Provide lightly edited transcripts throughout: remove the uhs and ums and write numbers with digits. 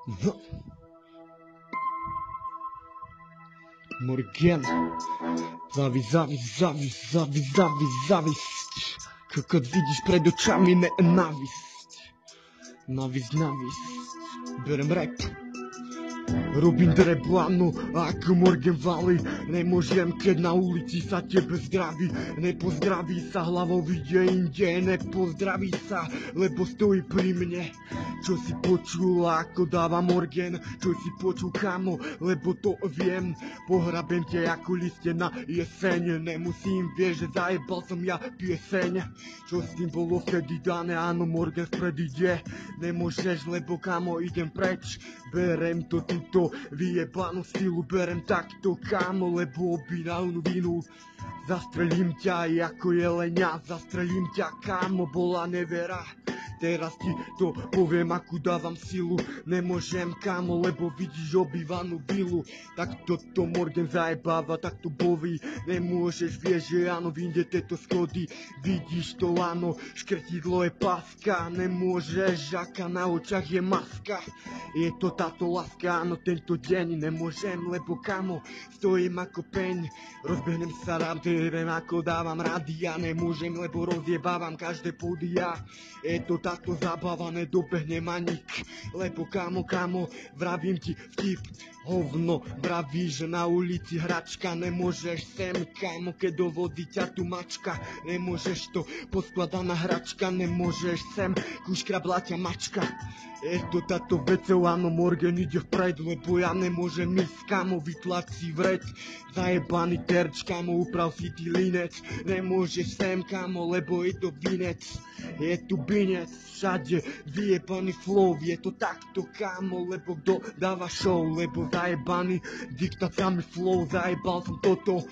No. Morgan. Zawisť. Kokot vidíš pred očami nenávisť. Navisť. Berem rap. Robím dreblánu, ako Morgan Valley. Nemôžem, keď na ulici sa tebe zdraví. Nepozdraví sa, hlavou ide inde. Nepozdraví sa, lebo stojí pri mne. Čo si počul, ako dáva Morgan? Čo si počul, kamo, lebo to viem. Pohrabem ťa ako liste na jeseň. Nemusím, vieš, že zajebal som ja pieseň. Čo s tým bolo vtedy dané, áno, Morgan vpred ide. Nemôžeš, lebo kamo, idem preč. Berem to tuto vyjebanú silu, berem takto, kamo, lebo obínajú vinu. Zastrelím ťa ako jelenia, zastrelím ťa, kamo, bola nevera. Teraz ti to poviem, akú dávam silu. Nemôžem, kamo, lebo vidíš obývanú vilu. Tak toto Morgan zajebáva, tak to boví. Nemôžeš, vieš, že áno, vyjde tieto schody. Vidíš to, áno, škrtidlo je páska. Nemôžeš, aká na očach je maska. Je to táto láska, áno, tento deň. Nemôžem, lebo, kamo, stojím ako peň. Rozbehnem sa rád, viem, ako dávam rady. Ja nemôžem, lebo rozjebávam každé pódia. Je to táto zábava, nedobehne ma nik. Lebo kamo, vravím ti vtip. Hovno, vravíš, že na ulici hračka. Nemôžeš sem, kamo, keď do vody ťa tu mačka. Nemôžeš to, poskladaná hračka. Nemôžeš sem, kúškra bláťa mačka. Je to táto vecou, áno, Morgan ide vpred. Lebo ja nemôžem ísť, kamo, vytlač si vred. Zajebaný terč, kamo, uprav si ty linec. Nemôžeš sem, kamo, lebo je to vinec. Je tu binec, všade vyjebaný flow. Je to takto, kamo, lebo kto dáva show. Lebo zajebaný diktát sami flow. Zajebal som toto,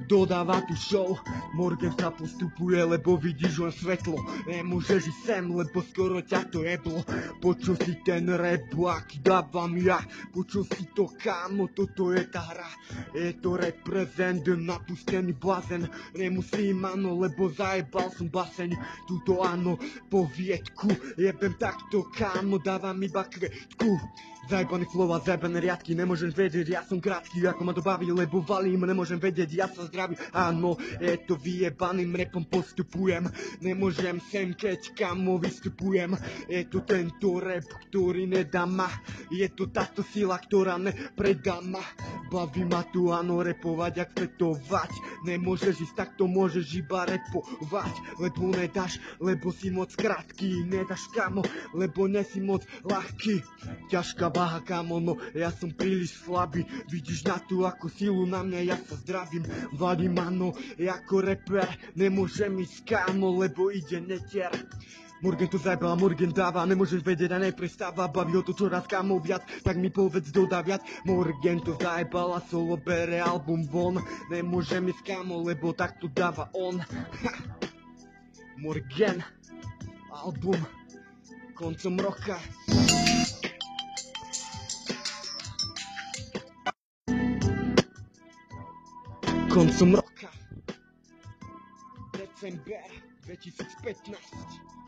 kto dáva tu show. Morgan sa postupuje, lebo vidíš len svetlo. Nemôžeš ísť sem, lebo skoro ťa to jeblo. Počul si ten rap, aký dávam ja. Počul si to, kamo, toto je tá hra. Je to reprezent, napustený blázen. Nemusím, áno, lebo zajebal som baseň. Tuto áno, po viedku. Jebem takto, kamo, dávam iba kvetku. Zajebaný flow a zajebané riadky. Nemôžem vedieť, ja som krátky, ako ma to baví, lebo valím. Nemôžem vedieť, ja sa zdravím. Áno, je to vyjebaným rapom postupujem. Nemôžem sem, keď, kamo, vystupujem. Je to tento rap, ktorý nedá ma. Je to táto sila, ktorá nepredá ma. Baví ma tu, áno, repovať, ak fetovať. Nemôžeš ísť, takto môžeš iba repovať. Lebo nedáš, lebo si moc krátky. Nedáš, kamo, lebo nesi moc ľahký. Ťažká váha, kamo, no ja som príliš slabý. Vidíš na tú ako silu na mňa, ja sa zdravím. Vadím, áno, ako reper. Nemôžem ísť, kamo, lebo ide netier. Morgan to zajebala, Morgan dáva, nemôžeš vedieť a neprestáva. Baví ho to čoraz, kamo, viac, tak mi povedz, dodá viac. Morgan to zajebala, solo bere album von. Nemôžem ísť, kamo, lebo tak to dáva on. Ha. Morgan, album koncom roka. Koncom roka. December 2015.